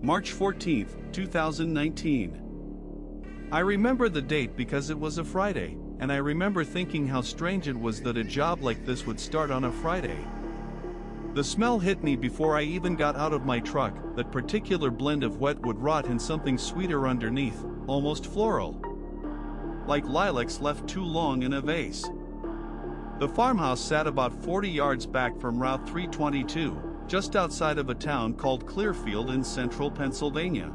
March 14, 2019. I remember the date because it was a Friday, and I remember thinking how strange it was that a job like this would start on a Friday. The smell hit me before I even got out of my truck, that particular blend of wet wood rot and something sweeter underneath, almost floral. Like lilacs left too long in a vase. The farmhouse sat about 40 yards back from Route 322, just outside of a town called Clearfield in central Pennsylvania.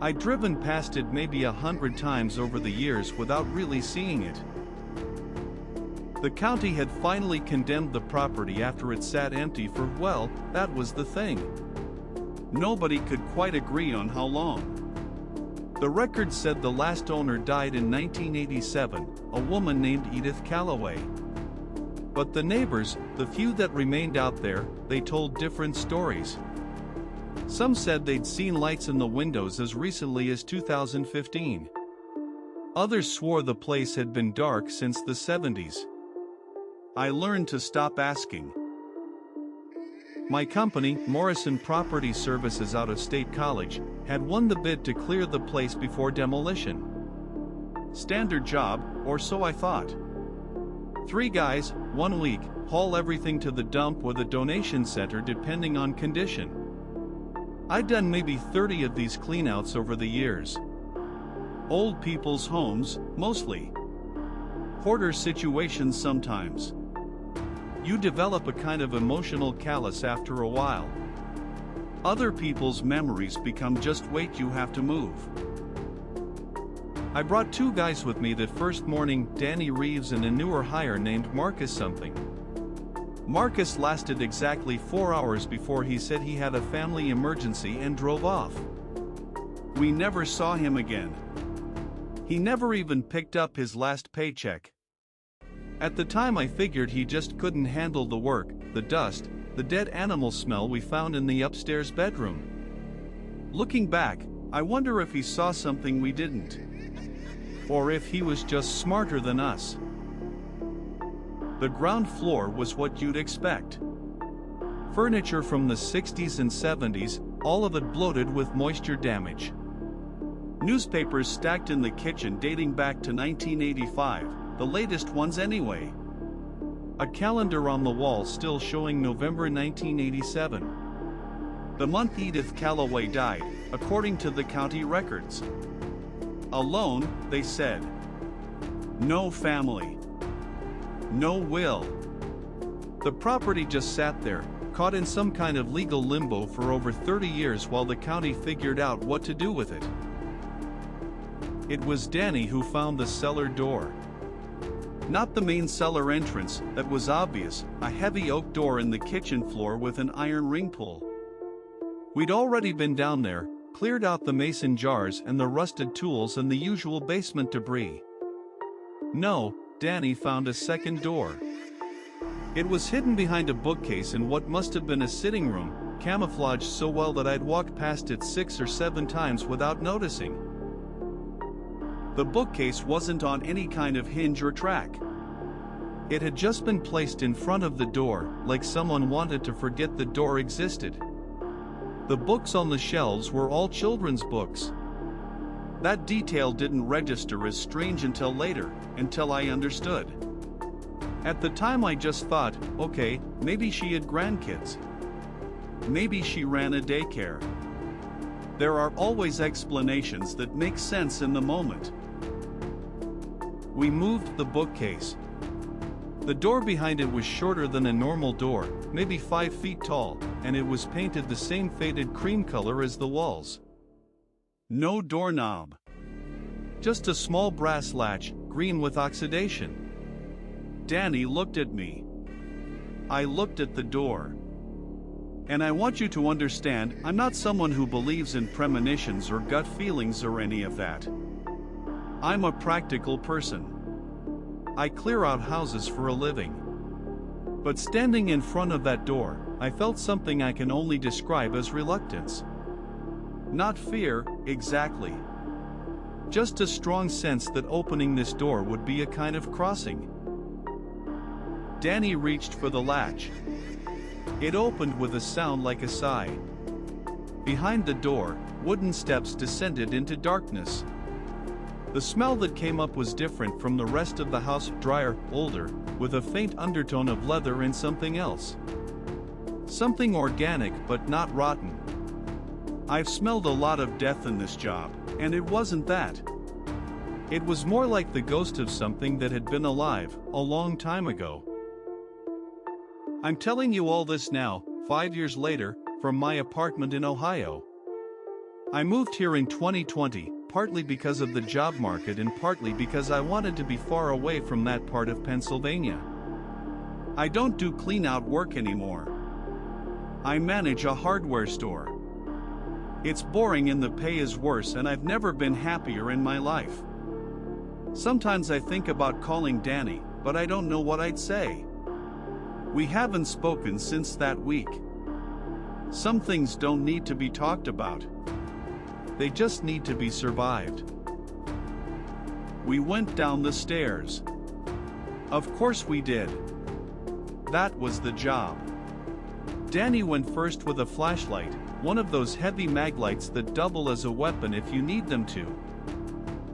I'd driven past it maybe 100 times over the years without really seeing it. The county had finally condemned the property after it sat empty for, well, that was the thing. Nobody could quite agree on how long. The record said the last owner died in 1987, a woman named Edith Calloway. But the neighbors, the few that remained out there, they told different stories. Some said they'd seen lights in the windows as recently as 2015. Others swore the place had been dark since the 70s. I learned to stop asking. My company, Morrison Property Services out of State College, had won the bid to clear the place before demolition. Standard job, or so I thought. 3 guys, 1 week, haul everything to the dump or the donation center depending on condition. I'd done maybe 30 of these cleanouts over the years. Old people's homes, mostly. Hoarder situations sometimes. You develop a kind of emotional callus after a while. Other people's memories become just weight you have to move. I brought 2 guys with me that first morning, Danny Reeves and a newer hire named Marcus something. Marcus lasted exactly 4 hours before he said he had a family emergency and drove off. We never saw him again. He never even picked up his last paycheck. At the time I figured he just couldn't handle the work, the dust, the dead animal smell we found in the upstairs bedroom. Looking back, I wonder if he saw something we didn't. Or if he was just smarter than us. The ground floor was what you'd expect. Furniture from the 60s and 70s, all of it bloated with moisture damage. Newspapers stacked in the kitchen dating back to 1985, the latest ones anyway. A calendar on the wall still showing November 1987. The month Edith Calloway died, according to the county records. Alone, they said. No family. No will. The property just sat there, caught in some kind of legal limbo for over 30 years while the county figured out what to do with it. It was Danny who found the cellar door. Not the main cellar entrance, that was obvious, a heavy oak door in the kitchen floor with an iron ring pull. We'd already been down there, cleared out the mason jars and the rusted tools and the usual basement debris. No, Danny found a second door. It was hidden behind a bookcase in what must have been a sitting room, camouflaged so well that I'd walked past it 6 or 7 times without noticing. The bookcase wasn't on any kind of hinge or track. It had just been placed in front of the door, like someone wanted to forget the door existed. The books on the shelves were all children's books. That detail didn't register as strange until later, until I understood. At the time I just thought, okay, maybe she had grandkids. Maybe she ran a daycare. There are always explanations that make sense in the moment. We moved the bookcase. The door behind it was shorter than a normal door, maybe 5 feet tall, and it was painted the same faded cream color as the walls. No doorknob. Just a small brass latch, green with oxidation. Danny looked at me. I looked at the door. And I want you to understand, I'm not someone who believes in premonitions or gut feelings or any of that. I'm a practical person. I clear out houses for a living. But standing in front of that door, I felt something I can only describe as reluctance. Not fear, exactly. Just a strong sense that opening this door would be a kind of crossing. Danny reached for the latch. It opened with a sound like a sigh. Behind the door, wooden steps descended into darkness. The smell that came up was different from the rest of the house, drier, older, with a faint undertone of leather and something else. Something organic but not rotten. I've smelled a lot of death in this job, and it wasn't that. It was more like the ghost of something that had been alive a long time ago. I'm telling you all this now, 5 years later, from my apartment in Ohio. I moved here in 2020, partly because of the job market and partly because I wanted to be far away from that part of Pennsylvania. I don't do clean-out work anymore. I manage a hardware store. It's boring and the pay is worse, and I've never been happier in my life. Sometimes I think about calling Danny, but I don't know what I'd say. We haven't spoken since that week. Some things don't need to be talked about. They just need to be survived. We went down the stairs. Of course we did. That was the job. Danny went first with a flashlight, one of those heavy mag lights that double as a weapon if you need them to.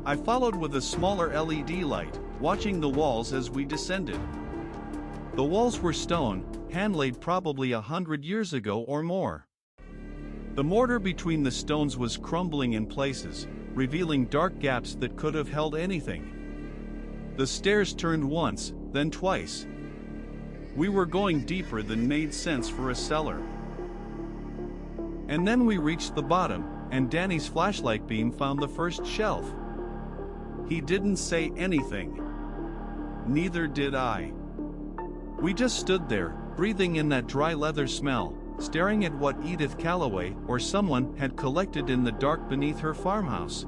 I followed with a smaller LED light, watching the walls as we descended. The walls were stone, hand-laid probably 100 years ago or more. The mortar between the stones was crumbling in places, revealing dark gaps that could have held anything. The stairs turned once, then twice. We were going deeper than made sense for a cellar. And then we reached the bottom, and Danny's flashlight beam found the first shelf. He didn't say anything. Neither did I. We just stood there, breathing in that dry leather smell, staring at what Edith Calloway or someone had collected in the dark beneath her farmhouse.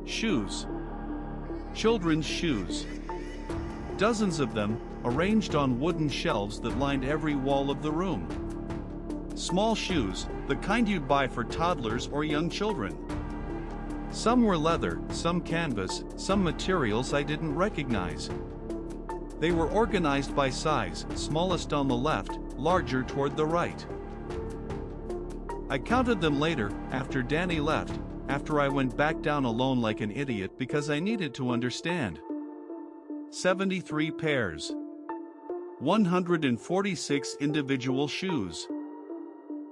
Shoes. Children's shoes. Dozens of them, arranged on wooden shelves that lined every wall of the room. Small shoes, the kind you'd buy for toddlers or young children. Some were leather, some canvas, some materials I didn't recognize. They were organized by size, smallest on the left, larger toward the right. I counted them later, after Danny left, after I went back down alone like an idiot because I needed to understand. 73 pairs. 146 individual shoes.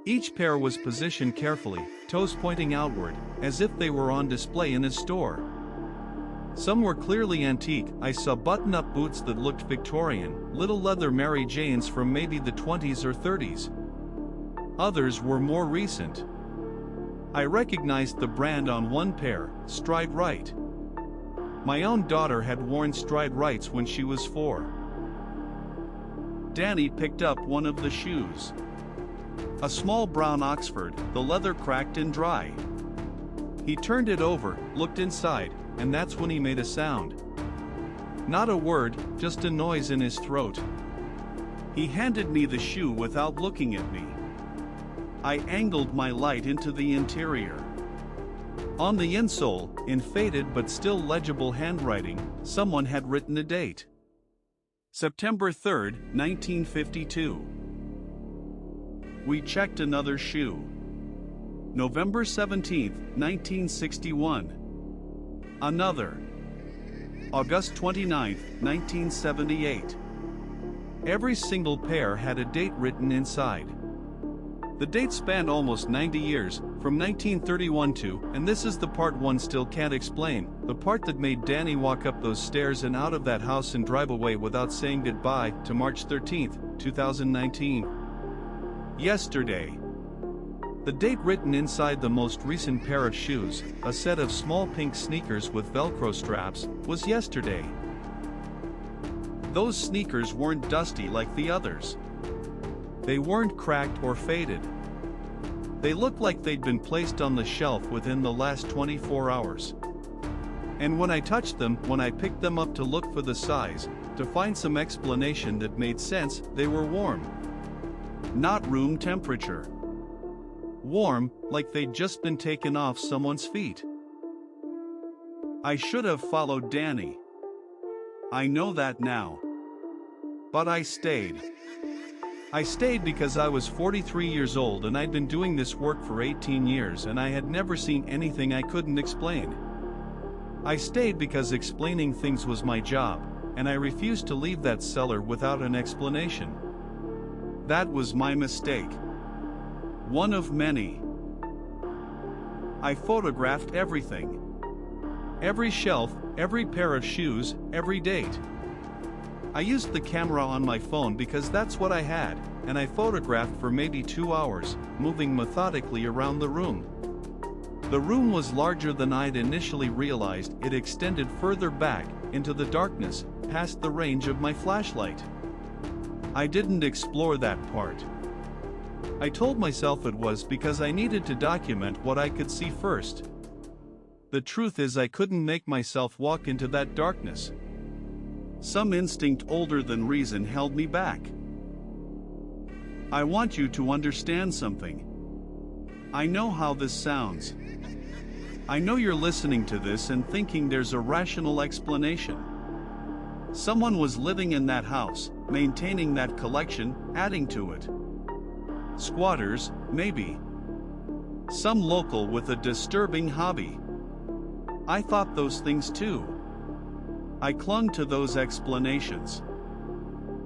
Each pair was positioned carefully, toes pointing outward, as if they were on display in a store. Some were clearly antique. I saw button-up boots that looked Victorian, little leather Mary Janes from maybe the 20s or 30s. Others were more recent. I recognized the brand on one pair, Stride Right. My own daughter had worn Stride Rights when she was 4. Danny picked up one of the shoes. A small brown Oxford, the leather cracked and dry. He turned it over, looked inside, and that's when he made a sound. Not a word, just a noise in his throat. He handed me the shoe without looking at me. I angled my light into the interior. On the insole, in faded but still legible handwriting, someone had written a date. September 3, 1952. We checked another shoe. November 17, 1961. Another. August 29, 1978. Every single pair had a date written inside. The date spanned almost 90 years, from 1931 to, and this is the part one still can't explain, the part that made Danny walk up those stairs and out of that house and drive away without saying goodbye, to March 13, 2019. Yesterday. The date written inside the most recent pair of shoes, a set of small pink sneakers with Velcro straps, was yesterday. Those sneakers weren't dusty like the others. They weren't cracked or faded. They looked like they'd been placed on the shelf within the last 24 hours. And when I touched them, when I picked them up to look for the size, to find some explanation that made sense, they were warm. Not room temperature. Warm, like they'd just been taken off someone's feet. I should have followed Danny. I know that now. But I stayed. I stayed because I was 43 years old and I'd been doing this work for 18 years and I had never seen anything I couldn't explain. I stayed because explaining things was my job, and I refused to leave that cellar without an explanation. That was my mistake. One of many. I photographed everything. Every shelf, every pair of shoes, every date. I used the camera on my phone because that's what I had, and I photographed for maybe 2 hours, moving methodically around the room. The room was larger than I'd initially realized. It extended further back, into the darkness, past the range of my flashlight. I didn't explore that part. I told myself it was because I needed to document what I could see first. The truth is I couldn't make myself walk into that darkness. Some instinct older than reason held me back. I want you to understand something. I know how this sounds. I know you're listening to this and thinking there's a rational explanation. Someone was living in that house, maintaining that collection, adding to it. Squatters, maybe. Some local with a disturbing hobby. I thought those things too. I clung to those explanations.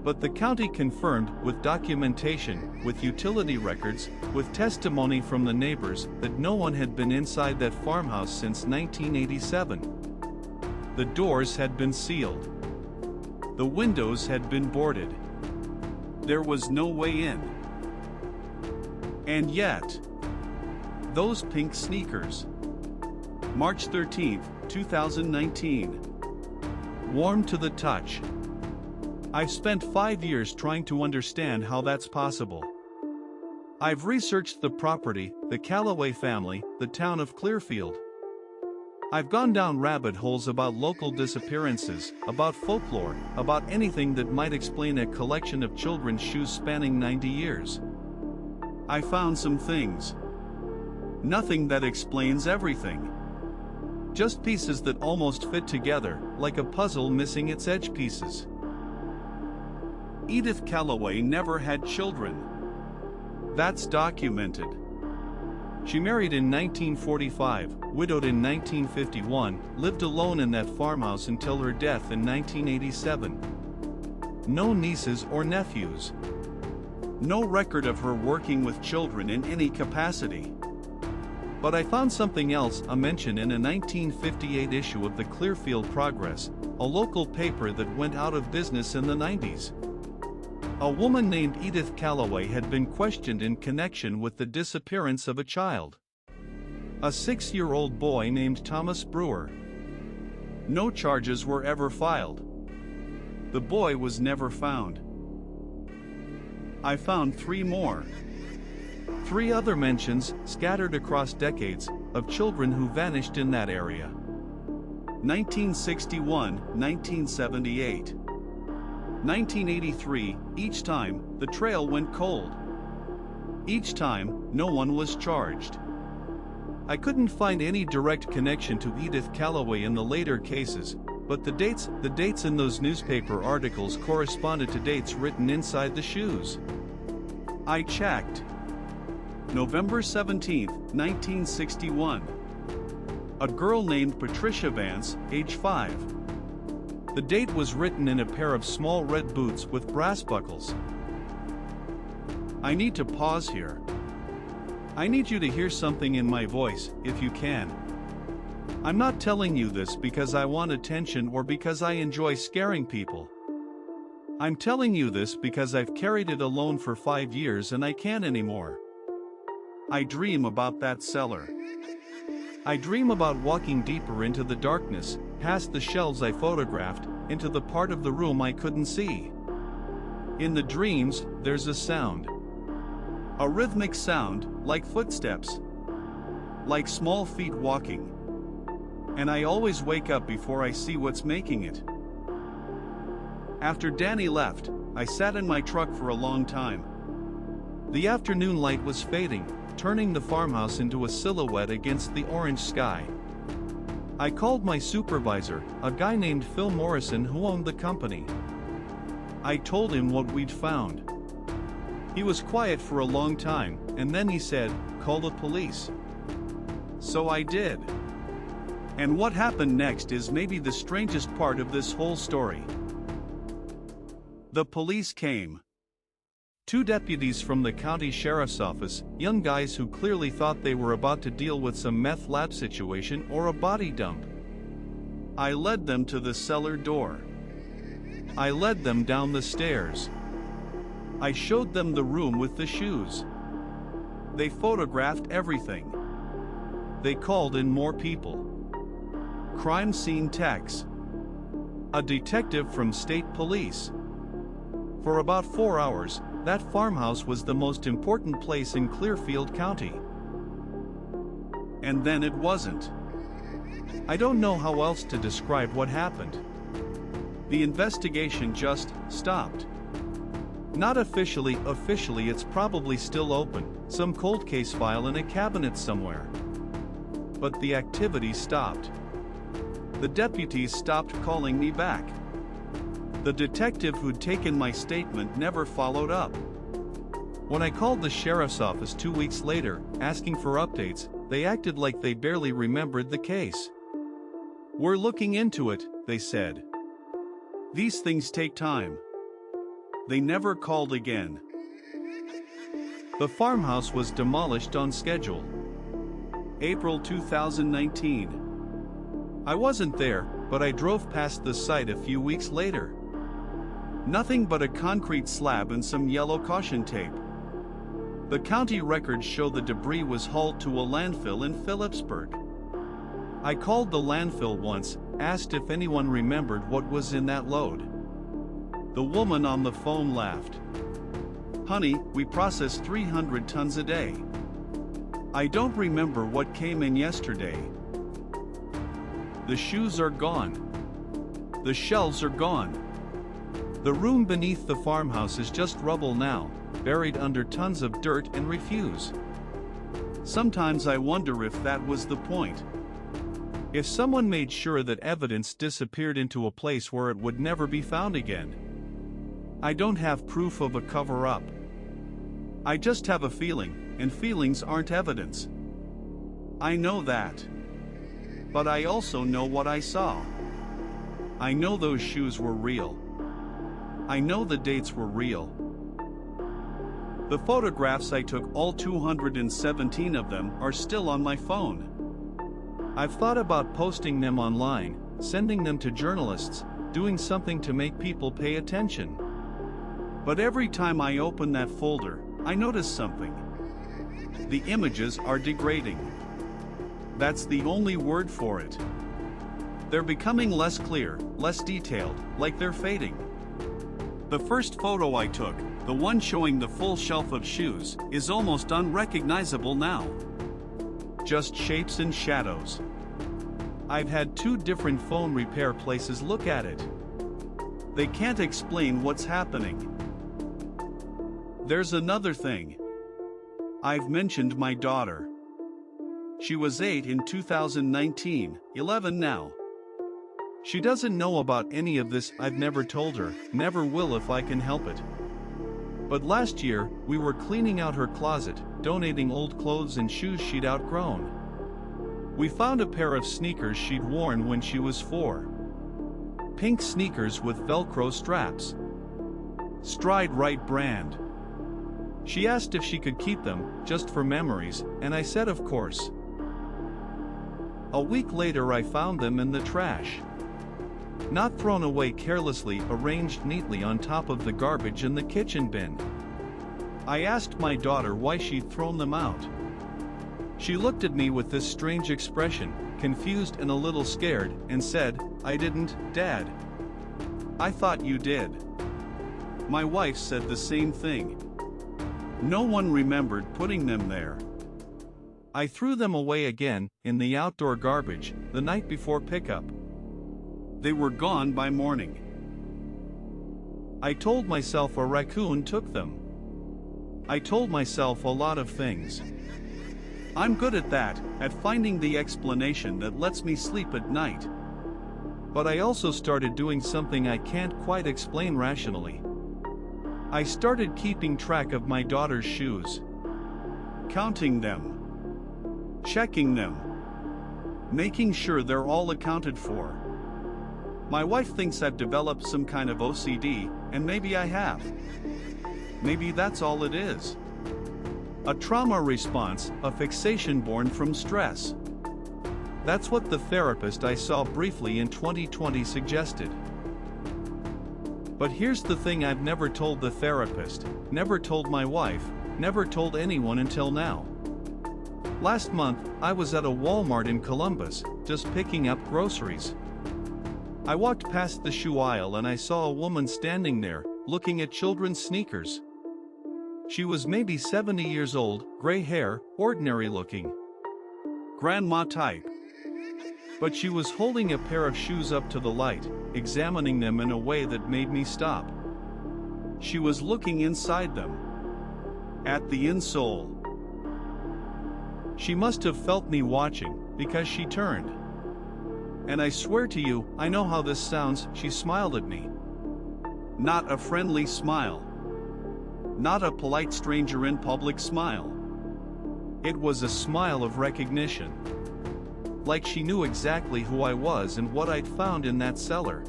But the county confirmed, with documentation, with utility records, with testimony from the neighbors, that no one had been inside that farmhouse since 1987. The doors had been sealed. The windows had been boarded. There was no way in. And yet, those pink sneakers. March 13, 2019. Warm to the touch. I've spent 5 years trying to understand how that's possible. I've researched the property, the Calloway family, the town of Clearfield. I've gone down rabbit holes about local disappearances, about folklore, about anything that might explain a collection of children's shoes spanning 90 years. I found some things. Nothing that explains everything. Just pieces that almost fit together, like a puzzle missing its edge pieces. Edith Calloway never had children. That's documented. She married in 1945, widowed in 1951, lived alone in that farmhouse until her death in 1987. No nieces or nephews. No record of her working with children in any capacity. But I found something else, a mention in a 1958 issue of the Clearfield Progress, a local paper that went out of business in the 90s. A woman named Edith Calloway had been questioned in connection with the disappearance of a child. A 6-year-old boy named Thomas Brewer. No charges were ever filed. The boy was never found. I found 3 more. 3 other mentions, scattered across decades, of children who vanished in that area. 1961, 1978. 1983, each time, the trail went cold. Each time, no one was charged. I couldn't find any direct connection to Edith Calloway in the later cases, but the dates in those newspaper articles corresponded to dates written inside the shoes. I checked. November 17, 1961. A girl named Patricia Vance, age 5. The date was written in a pair of small red boots with brass buckles. I need to pause here. I need you to hear something in my voice, if you can. I'm not telling you this because I want attention or because I enjoy scaring people. I'm telling you this because I've carried it alone for 5 years and I can't anymore. I dream about that cellar. I dream about walking deeper into the darkness, past the shelves I photographed, into the part of the room I couldn't see. In the dreams, there's a sound. A rhythmic sound, like footsteps. Like small feet walking. And I always wake up before I see what's making it. After Danny left, I sat in my truck for a long time. The afternoon light was fading, turning the farmhouse into a silhouette against the orange sky. I called my supervisor, a guy named Phil Morrison who owned the company. I told him what we'd found. He was quiet for a long time, and then he said, "Call the police." So I did. And what happened next is maybe the strangest part of this whole story. The police came. 2 deputies from the county sheriff's office, young guys who clearly thought they were about to deal with some meth lab situation or a body dump. I led them to the cellar door. I led them down the stairs. I showed them the room with the shoes. They photographed everything. They called in more people. Crime scene techs. A detective from state police. For about 4 hours, that farmhouse was the most important place in Clearfield County. And then it wasn't. I don't know how else to describe what happened. The investigation just stopped. Not officially, it's probably still open, some cold case file in a cabinet somewhere. But the activity stopped. The deputies stopped calling me back. The detective who'd taken my statement never followed up. When I called the sheriff's office 2 weeks later, asking for updates, they acted like they barely remembered the case. "We're looking into it," they said. "These things take time." They never called again. The farmhouse was demolished on schedule. April 2019. I wasn't there, but I drove past the site a few weeks later. Nothing but a concrete slab and some yellow caution tape. The county records show the debris was hauled to a landfill in Phillipsburg. I called the landfill once, asked if anyone remembered what was in that load. The woman on the phone laughed. "Honey, we process 300 tons a day. I don't remember what came in yesterday." The shoes are gone. The shelves are gone. The room beneath the farmhouse is just rubble now, buried under tons of dirt and refuse. Sometimes I wonder if that was the point. If someone made sure that evidence disappeared into a place where it would never be found again. I don't have proof of a cover-up. I just have a feeling, and feelings aren't evidence. I know that. But I also know what I saw. I know those shoes were real. I know the dates were real. The photographs I took, all 217 of them, are still on my phone. I've thought about posting them online, sending them to journalists, doing something to make people pay attention. But every time I open that folder, I notice something. The images are degrading. That's the only word for it. They're becoming less clear, less detailed, like they're fading. The first photo I took, the one showing the full shelf of shoes, is almost unrecognizable now. Just shapes and shadows. I've had 2 different phone repair places look at it. They can't explain what's happening. There's another thing. I've mentioned my daughter. She was 8 in 2019, 11 now. She doesn't know about any of this. I've never told her, never will if I can help it. But last year, we were cleaning out her closet, donating old clothes and shoes she'd outgrown. We found a pair of sneakers she'd worn when she was 4. Pink sneakers with Velcro straps. Stride Right brand. She asked if she could keep them, just for memories, and I said of course. A week later I found them in the trash. Not thrown away carelessly, arranged neatly on top of the garbage in the kitchen bin. I asked my daughter why she'd thrown them out. She looked at me with this strange expression, confused and a little scared, and said, "I didn't, Dad." "I thought you did." My wife said the same thing. No one remembered putting them there. I threw them away again, in the outdoor garbage, the night before pickup. They were gone by morning. I told myself a raccoon took them. I told myself a lot of things. I'm good at that, at finding the explanation that lets me sleep at night. But I also started doing something I can't quite explain rationally. I started keeping track of my daughter's shoes. Counting them. Checking them. Making sure they're all accounted for. My wife thinks I've developed some kind of OCD, and maybe I have. Maybe that's all it is. A trauma response, a fixation born from stress. That's what the therapist I saw briefly in 2020 suggested. But here's the thing I've never told the therapist, never told my wife, never told anyone until now. Last month, I was at a Walmart in Columbus, just picking up groceries. I walked past the shoe aisle and I saw a woman standing there, looking at children's sneakers. She was maybe 70 years old, gray hair, ordinary looking. Grandma type. But she was holding a pair of shoes up to the light, examining them in a way that made me stop. She was looking inside them. At the insole. She must have felt me watching, because she turned. And I swear to you, I know how this sounds, she smiled at me. Not a friendly smile. Not a polite stranger in public smile. It was a smile of recognition. Like she knew exactly who I was and what I'd found in that cellar.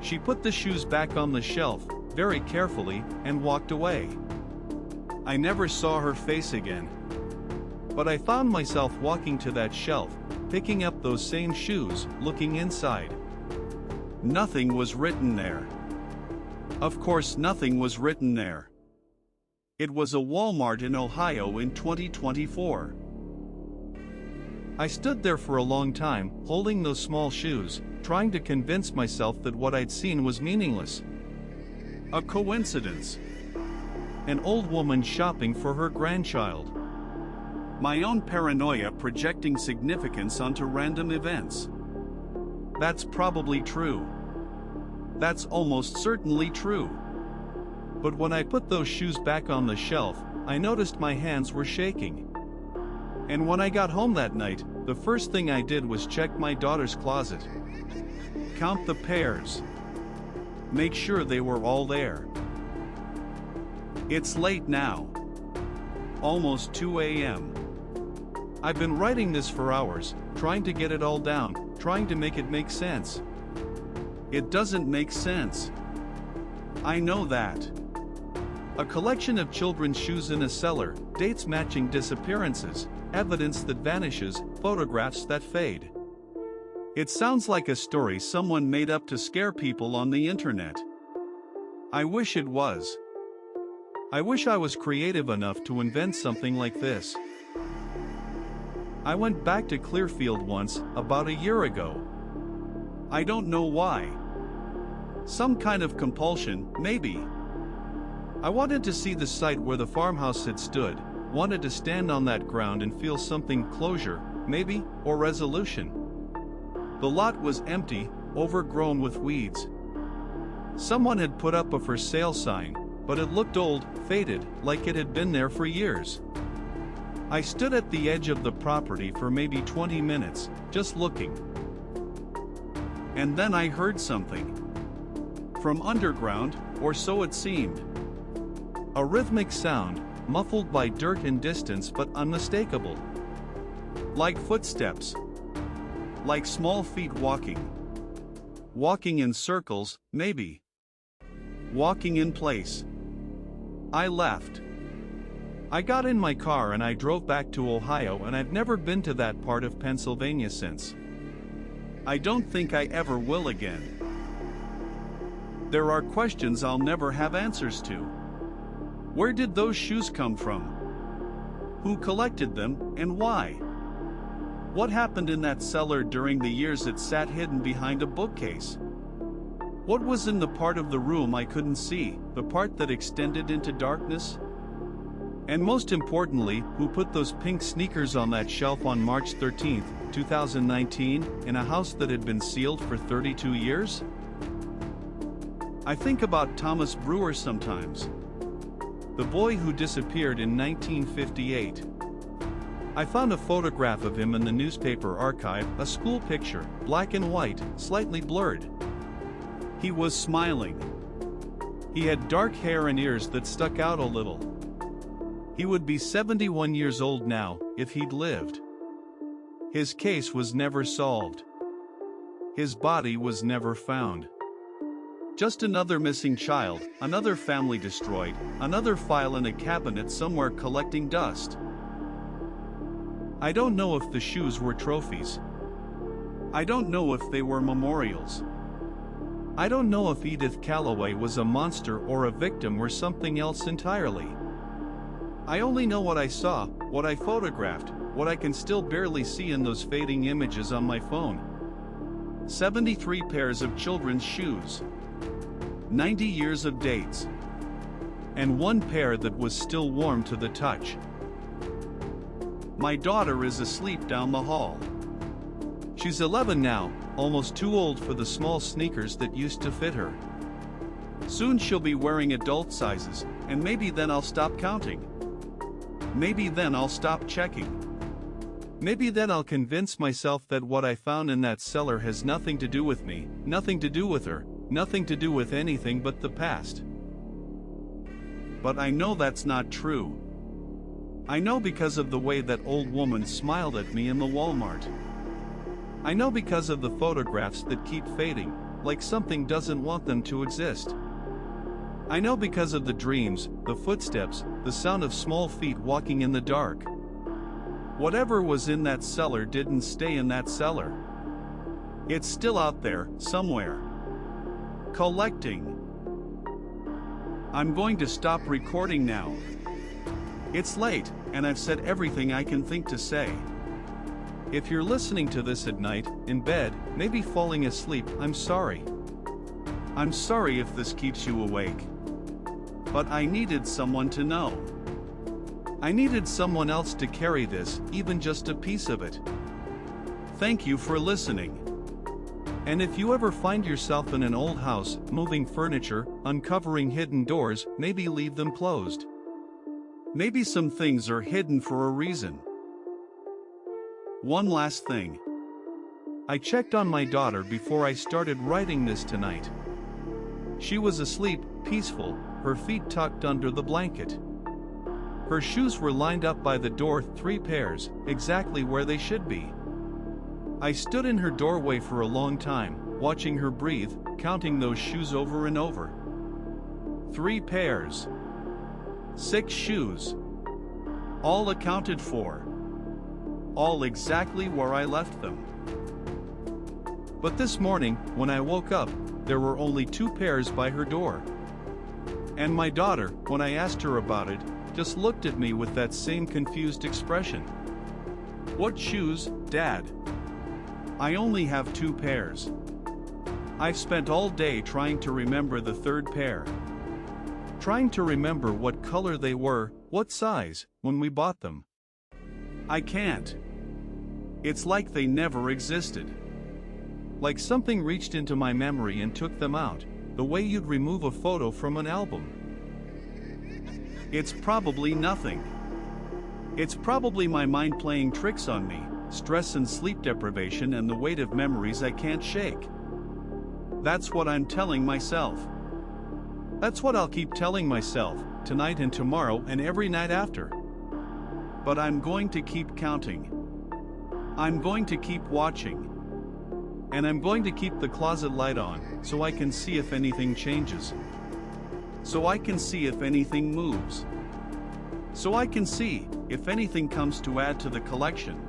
She put the shoes back on the shelf, very carefully, and walked away. I never saw her face again. But I found myself walking to that shelf, picking up those same shoes, looking inside. Nothing was written there. Of course, nothing was written there. It was a Walmart in Ohio in 2024. I stood there for a long time, holding those small shoes, trying to convince myself that what I'd seen was meaningless. A coincidence. An old woman shopping for her grandchild. My own paranoia projecting significance onto random events. That's probably true. That's almost certainly true. But when I put those shoes back on the shelf, I noticed my hands were shaking. And when I got home that night, the first thing I did was check my daughter's closet. Count the pairs. Make sure they were all there. It's late now. Almost 2 a.m. I've been writing this for hours, trying to get it all down, trying to make it make sense. It doesn't make sense. I know that. A collection of children's shoes in a cellar, dates matching disappearances, evidence that vanishes, photographs that fade. It sounds like a story someone made up to scare people on the internet. I wish it was. I wish I was creative enough to invent something like this. I went back to Clearfield once, about a year ago. I don't know why. Some kind of compulsion, maybe. I wanted to see the site where the farmhouse had stood, wanted to stand on that ground and feel something, closure, maybe, or resolution. The lot was empty, overgrown with weeds. Someone had put up a for sale sign, but it looked old, faded, like it had been there for years. I stood at the edge of the property for maybe 20 minutes, just looking. And then I heard something. From underground, or so it seemed. A rhythmic sound, muffled by dirt and distance but unmistakable. Like footsteps. Like small feet walking. Walking in circles, maybe. Walking in place. I left. I got in my car and I drove back to Ohio, and I've never been to that part of Pennsylvania since. I don't think I ever will again. There are questions I'll never have answers to. Where did those shoes come from? Who collected them, and why? What happened in that cellar during the years it sat hidden behind a bookcase? What was in the part of the room I couldn't see, the part that extended into darkness? And most importantly, who put those pink sneakers on that shelf on March 13, 2019, in a house that had been sealed for 32 years? I think about Thomas Brewer sometimes. The boy who disappeared in 1958. I found a photograph of him in the newspaper archive, a school picture, black and white, slightly blurred. He was smiling. He had dark hair and ears that stuck out a little. He would be 71 years old now, if he'd lived. His case was never solved. His body was never found. Just another missing child, another family destroyed, another file in a cabinet somewhere collecting dust. I don't know if the shoes were trophies. I don't know if they were memorials. I don't know if Edith Calloway was a monster or a victim or something else entirely. I only know what I saw, what I photographed, what I can still barely see in those fading images on my phone. 73 pairs of children's shoes. 90 years of dates. And one pair that was still warm to the touch. My daughter is asleep down the hall. She's 11 now, almost too old for the small sneakers that used to fit her. Soon she'll be wearing adult sizes, and maybe then I'll stop counting. Maybe then I'll stop checking. Maybe then I'll convince myself that what I found in that cellar has nothing to do with me, nothing to do with her, nothing to do with anything but the past. But I know that's not true. I know because of the way that old woman smiled at me in the Walmart. I know because of the photographs that keep fading, like something doesn't want them to exist. I know because of the dreams, the footsteps, the sound of small feet walking in the dark. Whatever was in that cellar didn't stay in that cellar. It's still out there, somewhere. Collecting. I'm going to stop recording now. It's late, and I've said everything I can think to say. If you're listening to this at night, in bed, maybe falling asleep, I'm sorry. I'm sorry if this keeps you awake. But I needed someone to know. I needed someone else to carry this, even just a piece of it. Thank you for listening. And if you ever find yourself in an old house, moving furniture, uncovering hidden doors, maybe leave them closed. Maybe some things are hidden for a reason. One last thing. I checked on my daughter before I started writing this tonight. She was asleep, peaceful, her feet tucked under the blanket. Her shoes were lined up by the door, 3 pairs, exactly where they should be. I stood in her doorway for a long time, watching her breathe, counting those shoes over and over. 3 pairs. 6 shoes. All accounted for. All exactly where I left them. But this morning, when I woke up, there were only 2 pairs by her door. And my daughter, when I asked her about it, just looked at me with that same confused expression. What shoes, Dad? I only have 2 pairs. I've spent all day trying to remember the 3rd pair. Trying to remember what color they were, what size, when we bought them. I can't. It's like they never existed. Like something reached into my memory and took them out, the way you'd remove a photo from an album. It's probably nothing. It's probably my mind playing tricks on me, stress and sleep deprivation and the weight of memories I can't shake. That's what I'm telling myself. That's what I'll keep telling myself, tonight and tomorrow and every night after. But I'm going to keep counting. I'm going to keep watching. And I'm going to keep the closet light on, so I can see if anything changes. So I can see if anything moves. So I can see if anything comes to add to the collection.